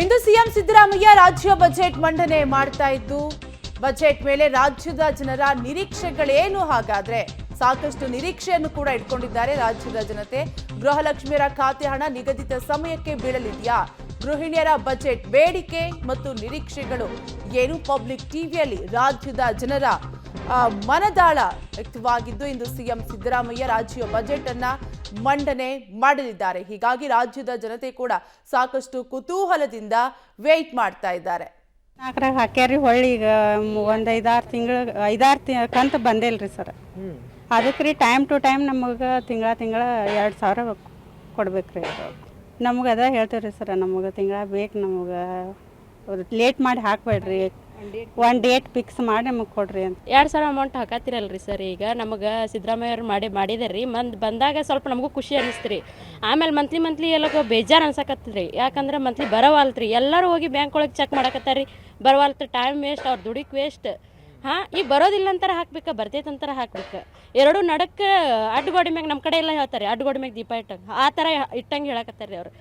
ಇಂದು CM Siddaramaiah ರಾಜ್ಯ budget ಮಂಡನೆ ಮಾಡ್ತಾ ಇದ್ದು ಬಜೆಟ್ ಮೇಲೆ ರಾಜ್ಯದ ಜನರ ನಿರೀಕ್ಷೆಗಳೇನು ಹಾಗಾದ್ರೆ ಸಾಕಷ್ಟು ನಿರೀಕ್ಷೆಯನ್ನು ಕೂಡ ಇಟ್ಕೊಂಡಿದ್ದಾರೆ ರಾಜ್ಯದ ಜನತೆ. ಗೃಹಲಕ್ಷ್ಮಿಯರ ಖಾತೆ ಹಣ ನಿಗದಿತ ಸಮಯಕ್ಕೆ ಬೀಳಲಿದೆಯಾ? ಗೃಹಿಣಿಯರ ಬಜೆಟ್ ಬೇಡಿಕೆ ಮತ್ತು ನಿರೀಕ್ಷೆಗಳು ಏನು? ಪಬ್ಲಿಕ್ ಟಿವಿಯಲ್ಲಿ ರಾಜ್ಯದ ಜನರ ಮನದಾಳ ವ್ಯಕ್ತವಾಗಿದ್ದು ಇಂದು ಸಿಎಂ ಸಿದ್ದರಾಮಯ್ಯ ರಾಜ್ಯ ಬಜೆಟ್ ಅನ್ನ ಮಂಡನೆ ಮಾಡಲಿದ್ದಾರೆ. ಹೀಗಾಗಿ ರಾಜ್ಯದ ಜನತೆ ಕೂಡ ಸಾಕಷ್ಟು ಕುತೂಹಲದಿಂದ ವೇಟ್ ಮಾಡ್ತಾ ಇದ್ದಾರೆ. ನಾಲ್ಕರಾಗ ಹಾಕ್ಯಾರಿ ಹೊಳ್ಳಿ ಈಗ ಒಂದು ಐದಾರು ಕಂತು ಬಂದಿಲ್ರಿ ಸರ್. ಅದಕ್ಕೆ ರೀ ಟೈಮ್ ಟು ಟೈಮ್ ನಮಗೆ ತಿಂಗಳ 2,000 ಕೊಡ್ಬೇಕ್ರಿ. ನಮಗೆ ಅದ ಹೇಳ್ತೀವಿ ರೀ ಸರ್, ನಮಗೆ ತಿಂಗಳ ಬೇಕು, ನಮಗೆ ಲೇಟ್ ಮಾಡಿ ಹಾಕಬೇಡ್ರಿ, ಒಂದು ಡೇಟ್ ಫಿಕ್ಸ್ ಮಾಡಿ ನಮಗೆ ಕೊಡ್ರಿ ಅಂತ. 2,000 ಅಮೌಂಟ್ ಹಾಕತ್ತಿರಲ್ರಿ ಸರ್. ಈಗ ನಮಗೆ ಸಿದ್ದರಾಮಯ್ಯ ಅವ್ರು ಮಾಡಿದಾರೆ ರೀ. ಬಂದಾಗ ಸ್ವಲ್ಪ ನಮಗೂ ಖುಷಿ ಅನ್ನಿಸ್ತು ರೀ. ಆಮೇಲೆ ಮಂತ್ಲಿ ಎಲ್ಲ ಬೇಜಾರು ಅನ್ಸಕತ್ತದ್ರಿ. ಯಾಕಂದ್ರೆ ಮಂತ್ಲಿ ಬರವಲ್ತ್ರಿ. ಎಲ್ಲರೂ ಹೋಗಿ ಬ್ಯಾಂಕ್ ಒಳಗೆ ಚೆಕ್ ಮಾಡಕತ್ತಾರ ರೀ. ಬರವಲ್ತ್ರಿ, ಟೈಮ್ ವೇಸ್ಟ್, ಅವ್ರ ದುಡಿಕ್ ವೇಸ್ಟ್. ಈಗ ಬರೋದಿಲ್ಲ ಅಂತಾರೆ ಹಾಕ್ಬೇಕು, ಬರ್ತೈತೆ ಅಂತಾರೆ ಹಾಕ್ಬೇಕು. ಎರಡು ನಡಕ್ಕೆ ಅಡ್ಗೋಡಿ ಮ್ಯಾಗ ನಮ್ಮ ಕಡೆ ಎಲ್ಲ ಹೇಳ್ತಾರೆ, ಅಡ್ಗೋಡಿ ಮ್ಯಾಗ ದೀಪ ಇಟ್ಟಂಗೆ ಆ ಥರ ಇಟ್ಟಂಗೆ ಹೇಳಕತ್ತಾರೆ ಅವರು.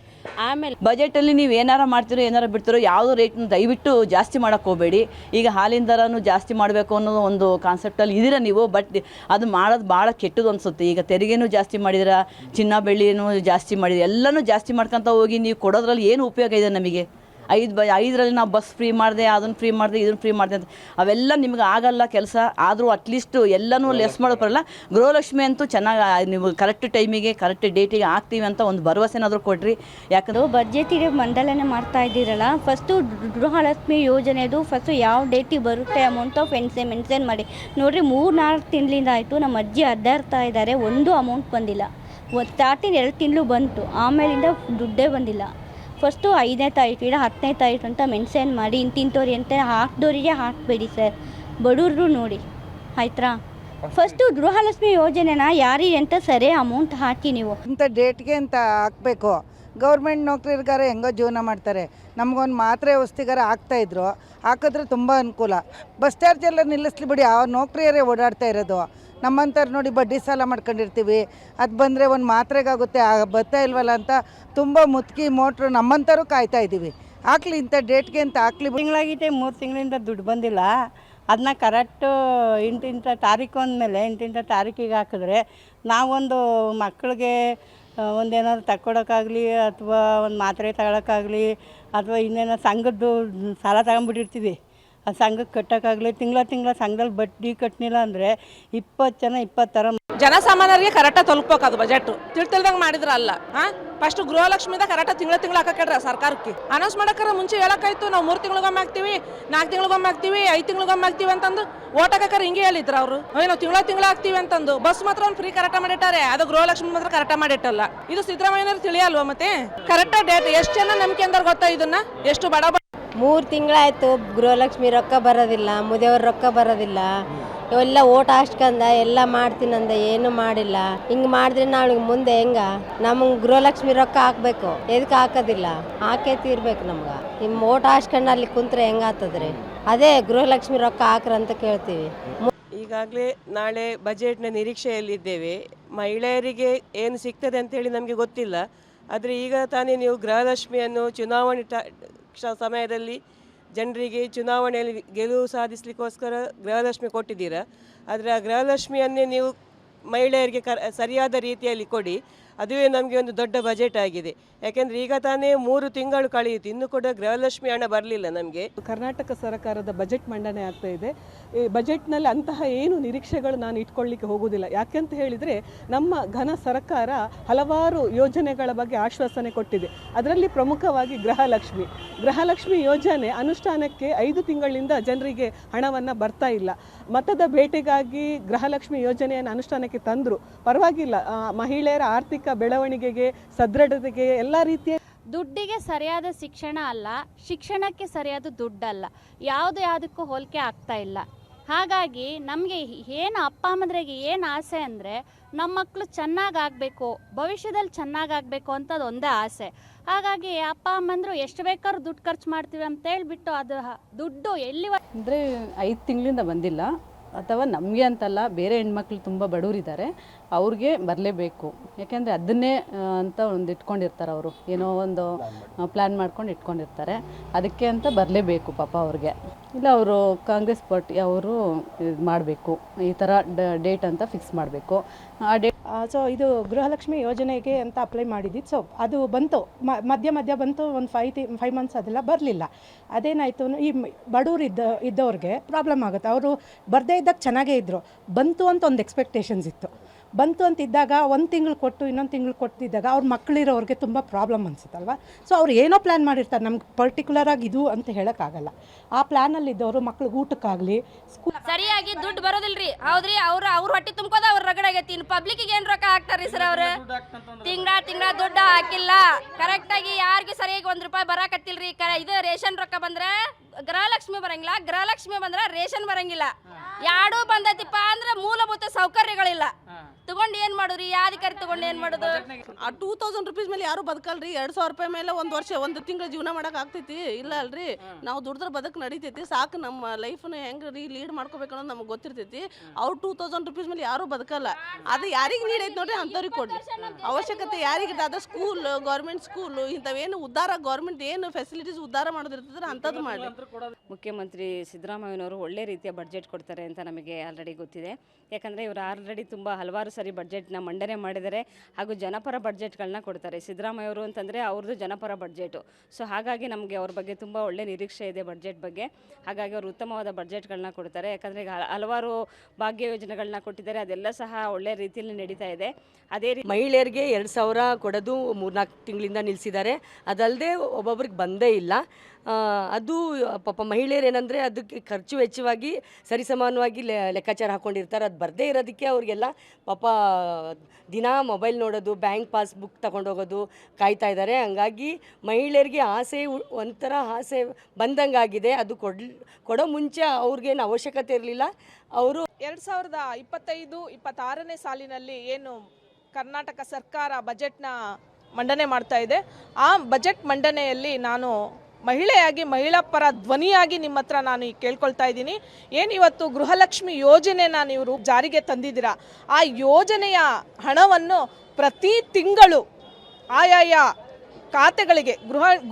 ಆಮೇಲೆ ಬಜೆಟಲ್ಲಿ ನೀವು ಏನಾರ ಮಾಡ್ತೀರೋ ಏನಾರ ಬಿಡ್ತೀರೋ ಯಾವುದೋ ರೇಟ್ನ ದಯವಿಟ್ಟು ಜಾಸ್ತಿ ಮಾಡೋಕ್ಕೆ ಹೋಗಬೇಡಿ. ಈಗ ಹಾಲಿನ ದರನೂ ಜಾಸ್ತಿ ಮಾಡಬೇಕು ಅನ್ನೋ ಒಂದು ಕಾನ್ಸೆಪ್ಟಲ್ಲಿ ಇದ್ದೀರಾ ನೀವು. ಬಟ್ ಅದು ಮಾಡೋದು ಭಾಳ ಕೆಟ್ಟದು ಅನಿಸುತ್ತೆ. ಈಗ ತೆರಿಗೆನೂ ಜಾಸ್ತಿ ಮಾಡಿದಿರ, ಚಿನ್ನ ಬೆಳ್ಳಿನೂ ಜಾಸ್ತಿ ಮಾಡಿದಿರ, ಎಲ್ಲನೂ ಜಾಸ್ತಿ ಮಾಡ್ಕೊತ ಹೋಗಿ ನೀವು ಕೊಡೋದ್ರಲ್ಲಿ ಏನು ಉಪಯೋಗ ಇದೆ ನಮಗೆ? 5ರಲ್ಲಿ ನಾವು ಬಸ್ ಫ್ರೀ ಮಾಡಿದೆ, ಅದನ್ನು ಫ್ರೀ ಮಾಡಿದೆ, ಇದನ್ನು ಫ್ರೀ ಮಾಡಿದೆ ಅಂತ ಅವೆಲ್ಲ ನಿಮ್ಗೆ ಆಗಲ್ಲ ಕೆಲಸ. ಆದರೂ ಅಟ್ಲೀಸ್ಟ್ ಎಲ್ಲನೂ ಲೆಸ್ ಮಾಡೋ ಬರಲ್ಲ. ಗೃಹಲಕ್ಷ್ಮಿ ಅಂತೂ ಚೆನ್ನಾಗಿ ನೀವು ಕರೆಕ್ಟ್ ಟೈಮಿಗೆ ಕರೆಕ್ಟ್ ಡೇಟಿಗೆ ಹಾಕ್ತೀವಿ ಅಂತ ಒಂದು ಭರವಸೆನಾದರೂ ಕೊಡ್ರಿ. ಯಾಕಂದ್ರೆ ಬಜೆಟಿಗೆ ಮಂಡನೆ ಮಾಡ್ತಾ ಇದ್ದೀರಲ್ಲ, ಫಸ್ಟು ಗೃಹಲಕ್ಷ್ಮಿ ಯೋಜನೆದು ಫಸ್ಟು ಯಾವ ಡೇಟಿಗೆ ಬರುತ್ತೆ ಅಮೌಂಟ್ ಆಫ್ ಮೆನ್ಷನ್ ಮಾಡಿ ನೋಡಿರಿ. 3-4 ತಿಂಗಳಿಂದ ಆಯಿತು ನಮ್ಮ ಅಜ್ಜಿ ಅಡ್ಡಾಡ್ತಾ ಇದ್ದಾರೆ, ಒಂದು ಅಮೌಂಟ್ ಬಂದಿಲ್ಲ. ಸ್ಟಾರ್ಟಿಂಗ್ 2 ತಿಂಗಳು ಬಂತು, ಆಮೇಲಿಂದ ದುಡ್ಡೇ ಬಂದಿಲ್ಲ. ಫಸ್ಟು 5ನೇ ತಾರೀಕು ಇಲ್ಲ 10ನೇ ತಾರೀಕು ಅಂತ ಮೆನ್ಷನ್ ಮಾಡಿ ಇಂತಿಂಥವ್ರು ಅಂತ ಹಾಕಿದವರಿಗೆ ಹಾಕಬೇಡಿ ಸರ್, ಬಡವ್ರು ನೋಡಿ ಆಯ್ತಾ. ಫಸ್ಟು ಗೃಹಲಕ್ಷ್ಮಿ ಯೋಜನೆನ ಯಾರಿಗೆ ಅಂತ ಸರಿ ಅಮೌಂಟ್ ಹಾಕಿ ನೀವು. ಇಂಥ ಡೇಟ್ಗೆ ಅಂತ ಹಾಕಬೇಕು. ಗೌರ್ಮೆಂಟ್ ನೌಕರಿಗಾರ ಹೆಂಗೋ ಜೀವನ ಮಾಡ್ತಾರೆ, ನಮಗೊಂದು ಮಾತ್ರೆ ಔಷಧಿಗಾರ ಹಾಕ್ತಾಯಿದ್ರು, ಹಾಕಿದ್ರೆ ತುಂಬ ಅನುಕೂಲ. ಬಸ್ ಚಾರ್ಜ್ ಎಲ್ಲ ನಿಲ್ಲಿಸ್ಲಿ ಬಿಡಿ, ಆ ನೌಕರಿಯರೇ ಓಡಾಡ್ತಾ ಇರೋದು. ನಮ್ಮಂಥವ್ರು ನೋಡಿ ಬಡ್ಡಿ ಸಾಲ ಮಾಡ್ಕೊಂಡಿರ್ತೀವಿ, ಅದು ಬಂದರೆ ಒಂದು ಮಾತ್ರೆಗಾಗುತ್ತೆ, ಬರ್ತಾ ಇಲ್ವಲ್ಲ ಅಂತ ತುಂಬ ಮುತ್ಕಿ ಮೋಟ್ರು ನಮ್ಮಂಥವ್ರು ಕಾಯ್ತಾ ಇದ್ದೀವಿ. ಹಾಕ್ಲಿ ಇಂಥ ಡೇಟ್ಗೆ ಅಂತ ಹಾಕ್ಲಿ. ತಿಂಗಳಾಗಿದೆ, 3 ತಿಂಗಳಿಂದ ದುಡ್ಡು ಬಂದಿಲ್ಲ. ಅದನ್ನ ಕರೆಕ್ಟು ಇಂತಿಂಥ ತಾರೀಕು ಅಂದಮೇಲೆ ಇಂತಿಂಥ ತಾರೀಕಿಗೆ ಹಾಕಿದ್ರೆ ನಾವೊಂದು ಮಕ್ಕಳಿಗೆ ಒಂದೇನಾದ್ರು ತಕ್ಕೊಡೋಕ್ಕಾಗಲಿ ಅಥವಾ ಒಂದು ಮಾತ್ರೆ ತಗೊಳಕ್ಕಾಗಲಿ ಅಥವಾ ಇನ್ನೇನೋ ಸಂಘದ್ದು ಸಾಲ ತಗೊಂಬಿಟ್ಟಿರ್ತೀವಿ, ಆ ಸಂಘಕ್ಕೆ ಕಟ್ಟೋಕ್ಕಾಗಲಿ ತಿಂಗಳ ಸಂಘದಲ್ಲಿ ಬಡ್ಡಿ ಕಟ್ಟಲಿಲ್ಲ ಅಂದರೆ 20 ಜನ 20 ಥರ ಜನಸಾಮಾನ್ಯರಿಗೆ ಕರೆಕ್ಟಾಗಿ ತಲುಪಬೇಕು. ಅದು ಬಜೆಟ್ ತಿಳ್ದಂಗೆ ಮಾಡಿದ್ರ ಅಲ್ಲ. ಫಸ್ಟ್ ಗೃಹಲಕ್ಷ್ಮಿದ ಕರೆಕ್ಟಾಗಿ ತಿಂಗಳು ಹಾಕಕ್ರಿ ಸರ್ಕಾರಕ್ಕೆ. ಅನೌನ್ಸ್ ಮಾಡೋಕ್ಕಾರ ಮುಂಚೆ ಹೇಳಕ್ಕಾಯ್ತು, ನಾವು 3 ತಿಂಗಳಿಗೊಮ್ಮೆ ಹಾಕ್ತೀವಿ, 4 ತಿಂಗಳಿಗೊಮ್ಮೆ ಹಾಕ್ತೀವಿ, 5 ತಿಂಗಳಿಗೊಮ್ಮೆ ಹಾಕ್ತೀವಿ ಅಂತಂದು ಓಟ್ ಹಾಕಕ್ಕಾರ ಹಿಂಗೆ ಹೇಳಿದ್ರು ಅವರು. ನಾವು ತಿಂಗಳ ಹಾಕ್ತೀವಿ ಅಂತಂದು ಬಸ್ ಮಾತ್ರ ಒಂದು ಫ್ರೀ ಕರೆಕ್ಟಾಗಿ ಮಾಡಿಟ್ಟಾರೆ, ಅದು ಗೃಹಲಕ್ಷ್ಮಿ ಮಾತ್ರ ಕರೆಕ್ಟಾಗಿ ಮಾಡಿಟ್ಟಲ್ಲ. ಇದು ಸಿದ್ದರಾಮಯ್ಯನವ್ರು ತಿಳಿಯಲ್ವ? ಮತ್ತೆ ಕರೆಕ್ಟಾಗಿ ಡೇಟ್ ಎಷ್ಟು ಜನ ನಂಬಿಕೆ ಅಂದಾರ ಗೊತ್ತಾ? ಇದನ್ನ ಎಷ್ಟು ಬಡ 3 ತಿಂಗಳಾಯ್ತು ಗೃಹಲಕ್ಷ್ಮಿ ರೊಕ್ಕ ಬರೋದಿಲ್ಲ, ಮುದಿಯವ್ರ ರೊಕ್ಕ ಬರೋದಿಲ್ಲ. ಎಲ್ಲ ಓಟ್ ಹಾಕ್ಸ್ಕಂದ ಎಲ್ಲ ಮಾಡ್ತೀನಂದ, ಏನು ಮಾಡಿಲ್ಲ. ಹಿಂಗೆ ಮಾಡಿದ್ರೆ ನಾವು ಮುಂದೆ ಹೆಂಗ? ನಮಗೆ ಗೃಹಲಕ್ಷ್ಮಿ ರೊಕ್ಕ ಹಾಕ್ಬೇಕು, ಎದಕ್ಕೆ ಹಾಕೋದಿಲ್ಲ? ಹಾಕೇ ತೀರ್ಬೇಕು ನಮ್ಗೆ. ನಿಮ್ಮ ಓಟ್ ಹಾಕ್ಸ್ಕೊಂಡು ಅಲ್ಲಿ ಕುಂತ್ರೆ ಹೆಂಗಾಗ್ತದ್ರಿ? ಅದೇ ಗೃಹಲಕ್ಷ್ಮಿ ರೊಕ್ಕ ಹಾಕ್ರಂತ ಕೇಳ್ತೀವಿ. ಈಗಾಗಲೇ ನಾಳೆ ಬಜೆಟ್ನ ನಿರೀಕ್ಷೆಯಲ್ಲಿದ್ದೇವೆ. ಮಹಿಳೆಯರಿಗೆ ಏನು ಸಿಗ್ತದೆ ಅಂತೇಳಿ ನಮಗೆ ಗೊತ್ತಿಲ್ಲ. ಆದರೆ ಈಗ ತಾನೇ ನೀವು ಗೃಹಲಕ್ಷ್ಮಿಯನ್ನು ಚುನಾವಣೆ ಸಮಯದಲ್ಲಿ ಜನರಿಗೆ ಚುನಾವಣೆಯಲ್ಲಿ ಗೆಲುವು ಸಾಧಿಸಲಿಕ್ಕೋಸ್ಕರ ಗೃಹಲಕ್ಷ್ಮಿ ಕೊಟ್ಟಿದ್ದೀರಾ. ಆದರೆ ಆ ಗೃಹಲಕ್ಷ್ಮಿಯನ್ನೇ ನೀವು ಮಹಿಳೆಯರಿಗೆ ಸರಿಯಾದ ರೀತಿಯಲ್ಲಿ ಕೊಡಿ. ಅದುವೇ ನಮಗೆ ಒಂದು ದೊಡ್ಡ ಬಜೆಟ್ ಆಗಿದೆ. ಯಾಕೆಂದರೆ ಈಗ ತಾನೇ 3 ತಿಂಗಳು ಕಳೆಯಿತು, ಇನ್ನೂ ಕೂಡ ಗೃಹಲಕ್ಷ್ಮಿ ಹಣ ಬರಲಿಲ್ಲ ನಮಗೆ. ಕರ್ನಾಟಕ ಸರ್ಕಾರದ ಬಜೆಟ್ ಮಂಡನೆ ಆಗ್ತಾ ಇದೆ. ಈ ಬಜೆಟ್ನಲ್ಲಿ ಅಂತಹ ಏನು ನಿರೀಕ್ಷೆಗಳು ನಾನು ಇಟ್ಕೊಳ್ಳಿಕ್ಕೆ ಹೋಗುವುದಿಲ್ಲ. ಯಾಕೆಂತ ಹೇಳಿದರೆ ನಮ್ಮ ಘನ ಸರ್ಕಾರ ಹಲವಾರು ಯೋಜನೆಗಳ ಬಗ್ಗೆ ಆಶ್ವಾಸನೆ ಕೊಟ್ಟಿದೆ. ಅದರಲ್ಲಿ ಪ್ರಮುಖವಾಗಿ ಗೃಹಲಕ್ಷ್ಮಿ ಯೋಜನೆ ಅನುಷ್ಠಾನಕ್ಕೆ 5 ತಿಂಗಳಿಂದ ಜನರಿಗೆ ಹಣವನ್ನು ಬರ್ತಾ ಇಲ್ಲ. ಮತದ ಬೇಟೆಗಾಗಿ ಗೃಹಲಕ್ಷ್ಮಿ ಯೋಜನೆಯನ್ನು ಅನುಷ್ಠಾನಕ್ಕೆ ತಂದರು, ಪರವಾಗಿಲ್ಲ. ಮಹಿಳೆಯರ ಆರ್ಥಿಕ ಬೆಳವಣಿಗೆಗೆ, ಸದೃಢತೆಗೆ ಎಲ್ಲ ರೀತಿಯ ದುಡ್ಡಿಗೆ ಸರಿಯಾದ ಶಿಕ್ಷಣ ಅಲ್ಲ, ಶಿಕ್ಷಣಕ್ಕೆ ಸರಿಯಾದ ದುಡ್ಡಲ್ಲ, ಯಾವುದಕ್ಕೂ ಹೋಲಿಕೆ ಆಗ್ತಾ ಇಲ್ಲ. ಹಾಗಾಗಿ ನಮಗೆ ಏನು ಅಪ್ಪ ಅಮ್ಮಂದ್ರಿಗೆ ಏನು ಆಸೆ ಅಂದರೆ ನಮ್ಮ ಮಕ್ಕಳು ಚೆನ್ನಾಗಾಗಬೇಕು, ಭವಿಷ್ಯದಲ್ಲಿ ಚೆನ್ನಾಗಾಗಬೇಕು ಅಂತದ್ದು ಒಂದೇ ಆಸೆ. ಹಾಗಾಗಿ ಅಪ್ಪ ಅಮ್ಮಂದರು ಎಷ್ಟು ಬೇಕಾದ್ರೂ ದುಡ್ಡು ಖರ್ಚು ಮಾಡ್ತೀವಿ ಅಂತ ಹೇಳ್ಬಿಟ್ಟು ಅದು ದುಡ್ಡು ಎಲ್ಲಿ ಅಂದರೆ 5 ತಿಂಗಳಿಂದ ಬಂದಿಲ್ಲ. ಅಥವಾ ನಮಗೆ ಅಂತಲ್ಲ, ಬೇರೆ ಹೆಣ್ಮಕ್ಳು ತುಂಬ ಬಡವರಿದ್ದಾರೆ, ಅವ್ರಿಗೆ ಬರಲೇಬೇಕು. ಯಾಕೆಂದರೆ ಅದನ್ನೇ ಅಂತ ಒಂದು ಇಟ್ಕೊಂಡಿರ್ತಾರೆ ಅವರು, ಏನೋ ಒಂದು ಪ್ಲ್ಯಾನ್ ಮಾಡ್ಕೊಂಡು ಇಟ್ಕೊಂಡಿರ್ತಾರೆ, ಅದಕ್ಕೆ ಅಂತ ಬರಲೇಬೇಕು ಪಾಪ ಅವ್ರಿಗೆ. ಇಲ್ಲ ಅವರು ಕಾಂಗ್ರೆಸ್ ಪಾರ್ಟಿ ಅವರು ಇದು ಮಾಡಬೇಕು, ಈ ಥರ ಡೇಟ್ ಅಂತ ಫಿಕ್ಸ್ ಮಾಡಬೇಕು. ಆ ಡೇಟ್ ಸೊ ಇದು ಗೃಹಲಕ್ಷ್ಮಿ ಯೋಜನೆಗೆ ಅಂತ ಅಪ್ಲೈ ಮಾಡಿದ್ದಿದ್ದು. ಸೊ ಅದು ಬಂತು, ಮಧ್ಯ ಬಂತು, ಒಂದು 5 ಮಂತ್ಸ್ ಅದೆಲ್ಲ ಬರಲಿಲ್ಲ. ಅದೇನಾಯಿತು, ಈ ಬಡವರು ಇದ್ದವ್ರಿಗೆ ಪ್ರಾಬ್ಲಮ್ ಆಗುತ್ತೆ. ಅವರು ಬರದೇ ಇದ್ದಾಗ ಚೆನ್ನಾಗೇ ಇದ್ದರು, ಬಂತು ಅಂತ ಒಂದು ಎಕ್ಸ್ಪೆಕ್ಟೇಷನ್ಸ್ ಇತ್ತು. ಬಂತು ಅಂತಿದ್ದಾಗ ಒಂದು ತಿಂಗಳು ಕೊಟ್ಟು ಇನ್ನೊಂದು ತಿಂಗಳು ಕೊಟ್ಟಿದ್ದಾಗ ಅವ್ರ ಮಕ್ಕಳಿರೋರಿಗೆ ತುಂಬ ಪ್ರಾಬ್ಲಮ್ ಅನಿಸುತ್ತಲ್ವ. ಸೊ ಅವ್ರು ಏನೋ ಪ್ಲ್ಯಾನ್ ಮಾಡಿರ್ತಾರೆ, ನಮ್ಗೆ ಪರ್ಟಿಕ್ಯುಲರಾಗಿ ಇದು ಅಂತ ಹೇಳೋಕ್ಕಾಗಲ್ಲ. ಆ ಪ್ಲ್ಯಾನಲ್ಲಿದ್ದವರು ಮಕ್ಳಿಗೆ ಊಟಕ್ಕಾಗಲಿ ಸ್ಕೂಲ್ ಸರಿಯಾಗಿ ದುಡ್ಡು ಬರೋದಿಲ್ರಿ. ಹೌದ್ರಿ, ಅವ್ರ ಹೊಟ್ಟೆ ತುಂಬ್ಕೋದ ಅವ್ರ ರಗಡಾಗೈತಿ. ಇನ್ನು ಪಬ್ಲಿಕ್ಕಿಗೆ ಏನು ರೊಕ್ಕ ಹಾಕ್ತಾರ್ರಿ ಸರ್ ಅವ್ರು? ತಿಂಗಳ ದುಡ್ಡು ಹಾಕಿಲ್ಲ ಕರೆಕ್ಟಾಗಿ, ಯಾರಿಗೂ ಸರಿಯಾಗಿ ₹1 ಬರಾಕತ್ತಿಲ್ರಿ. ಇದು ರೇಷನ್ ರೊಕ್ಕ ಬಂದ್ರೆ ಗೃಹಲಕ್ಷ್ಮಿ ಬರಂಗಿಲ್ಲ, ಗೃಹಲಕ್ಷ್ಮಿ ಬಂದ್ರೆ ರೇಷನ್ ಬರಂಗಿಲ್ಲ. ಯಾಡೂ ಬಂದೈತಿಪ್ಪ ಅಂದ್ರೆ ಮೂಲಭೂತ ಸೌಕರ್ಯಗಳಿಲ್ಲ. ತಗೊಂಡು ಏನು ಮಾಡೋರಿ? ಯಾಧಿಕಾರಿ ತಗೊಂಡು ಏನು ಮಾಡೋದು? ಆ 2000 ರೂಪೀಸ್ ಮೇಲೆ ಯಾರು ಬದುಕಲ್ರಿ. 2000 ರೂಪಾಯಿ ಮೇಲೆ ಒಂದು ತಿಂಗಳು ಜೀವನ ಮಾಡಕ್ ಆಗ್ತೈತಿ? ಇಲ್ಲ ಅಲ್ರಿ. ನಾವು ದುಡಿದ್ರೆ ಬದುಕು ನಡೀತೈತಿ, ಸಾಕು. ನಮ್ಮ ಲೈಫ್ನ ಹೆಂಗೆ ಲೀಡ್ ಮಾಡ್ಕೋಬೇಕು ಅನ್ನೋದು ನಮ್ಗೆ ಗೊತ್ತಿರ್ತೈತಿ. ಅವ್ರು 2000 ರೂಪೀಸ್ ಮೇಲೆ ಯಾರು ಬದುಕಲ್ಲ. ಅದು ಯಾರಿಗೆ ನೀಡೈತೆ ನೋಡ್ರಿ ಅಂಥವ್ರಿಗೆ ಕೊಡ್ಲಿ. ಅವಶ್ಯಕತೆ ಯಾರಿಗೆ ಅದ ಸ್ಕೂಲ್, ಗೌರ್ಮೆಂಟ್ ಸ್ಕೂಲು, ಇಂಥವೇನು ಉದ್ಧಾರ, ಗೌರ್ಮೆಂಟ್ ಏನು ಫೆಸಿಲಿಟೀಸ್ ಉದ್ಧಾರ ಮಾಡೋದಿರ್ತದ್ರೆ ಅಂಥದ್ದು ಮಾಡಿ. ಮುಖ್ಯಮಂತ್ರಿ ಸಿದ್ದರಾಮಯ್ಯನವರು ಒಳ್ಳೆ ರೀತಿಯ ಬಡ್ಜೆಟ್ ಕೊಡ್ತಾರೆ ಅಂತ ನಮಗೆ ಆಲ್ರೆಡಿ ಗೊತ್ತಿದೆ. ಯಾಕಂದರೆ ಇವರು ಆಲ್ರೆಡಿ ತುಂಬ ಹಲವಾರು ಸರಿ ಬಡ್ಜೆಟ್ನ ಮಂಡನೆ ಮಾಡಿದ್ದಾರೆ, ಹಾಗೂ ಜನಪರ ಬಡ್ಜೆಟ್ಗಳನ್ನ ಕೊಡ್ತಾರೆ. ಸಿದ್ದರಾಮಯ್ಯವರು ಅಂತಂದರೆ ಅವ್ರದ್ದು ಜನಪರ ಬಡ್ಜೆಟು. ಸೊ ಹಾಗಾಗಿ ನಮಗೆ ಅವ್ರ ಬಗ್ಗೆ ತುಂಬ ಒಳ್ಳೆ ನಿರೀಕ್ಷೆ ಇದೆ ಬಡ್ಜೆಟ್ ಬಗ್ಗೆ. ಹಾಗಾಗಿ ಅವರು ಉತ್ತಮವಾದ ಬಡ್ಜೆಟ್ಗಳನ್ನ ಕೊಡ್ತಾರೆ. ಯಾಕಂದರೆ ಈಗ ಹಲವಾರು ಭಾಗ್ಯ ಯೋಜನೆಗಳನ್ನ ಕೊಟ್ಟಿದ್ದಾರೆ, ಅದೆಲ್ಲ ಸಹ ಒಳ್ಳೆ ರೀತಿಯಲ್ಲಿ ನಡೀತಾ ಇದೆ. ಅದೇ ರೀತಿ ಮಹಿಳೆಯರಿಗೆ 2000 ಕೊಡೋದು 3-4 ತಿಂಗಳಿಂದ ನಿಲ್ಲಿಸಿದ್ದಾರೆ. ಅದಲ್ಲದೆ ಒಬ್ಬೊಬ್ರಿಗೆ ಬಂದೇ ಇಲ್ಲ. ಅದು ಪಾಪ ಮಹಿಳೆಯರು ಏನಂದರೆ ಅದಕ್ಕೆ ಖರ್ಚು ವೆಚ್ಚವಾಗಿ ಸರಿಸಮಾನವಾಗಿ ಲೆಕ್ಕಾಚಾರ ಹಾಕ್ಕೊಂಡಿರ್ತಾರೆ. ಅದು ಬರದೇ ಇರೋದಕ್ಕೆ ಅವ್ರಿಗೆಲ್ಲ ಪಾಪ ದಿನ ಮೊಬೈಲ್ ನೋಡೋದು, ಬ್ಯಾಂಕ್ ಪಾಸ್ಬುಕ್ ತಗೊಂಡೋಗೋದು ಕಾಯ್ತಾ ಇದ್ದಾರೆ. ಹಂಗಾಗಿ ಮಹಿಳೆಯರಿಗೆ ಆಸೆ ಒಂಥರ ಆಸೆ ಬಂದಂಗಾಗಿದೆ. ಅದು ಕೊಡೋ ಮುಂಚೆ ಅವ್ರಿಗೇನು ಅವಶ್ಯಕತೆ ಇರಲಿಲ್ಲ. ಅವರು 2025-26ನೇ ಸಾಲಿನಲ್ಲಿ ಏನು ಕರ್ನಾಟಕ ಸರ್ಕಾರ ಬಜೆಟ್ನ ಮಂಡನೆ ಮಾಡ್ತಾ ಇದೆ, ಆ ಬಜೆಟ್ ಮಂಡನೆಯಲ್ಲಿ ನಾನು ಮಹಿಳೆಯಾಗಿ, ಮಹಿಳಾ ಪರ ಧ್ವನಿಯಾಗಿ ನಿಮ್ಮ ಹತ್ರ ನಾನು ಕೇಳ್ಕೊಳ್ತಾ ಇದ್ದೀನಿ. ಏನಿವತ್ತು ಗೃಹಲಕ್ಷ್ಮಿ ಯೋಜನೆನ ನೀವು ಜಾರಿಗೆ ತಂದಿದ್ದೀರಾ, ಆ ಯೋಜನೆಯ ಹಣವನ್ನು ಪ್ರತಿ ತಿಂಗಳು ಆಯಾಯ ಖಾತೆಗಳಿಗೆ,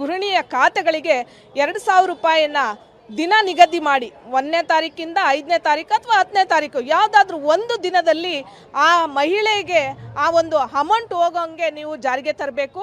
ಗೃಹಿಣಿಯ ಖಾತೆಗಳಿಗೆ 2000 ರೂಪಾಯಿಯನ್ನು ದಿನ ನಿಗದಿ ಮಾಡಿ 1ನೇ ತಾರೀಕಿಂದ 5ನೇ ತಾರೀಕು ಅಥವಾ 10ನೇ ತಾರೀಕು ಯಾವುದಾದ್ರೂ ಒಂದು ದಿನದಲ್ಲಿ ಆ ಮಹಿಳೆಗೆ ಆ ಒಂದು ಅಮೌಂಟ್ ಹೋಗೋಂಗೆ ನೀವು ಜಾರಿಗೆ ತರಬೇಕು.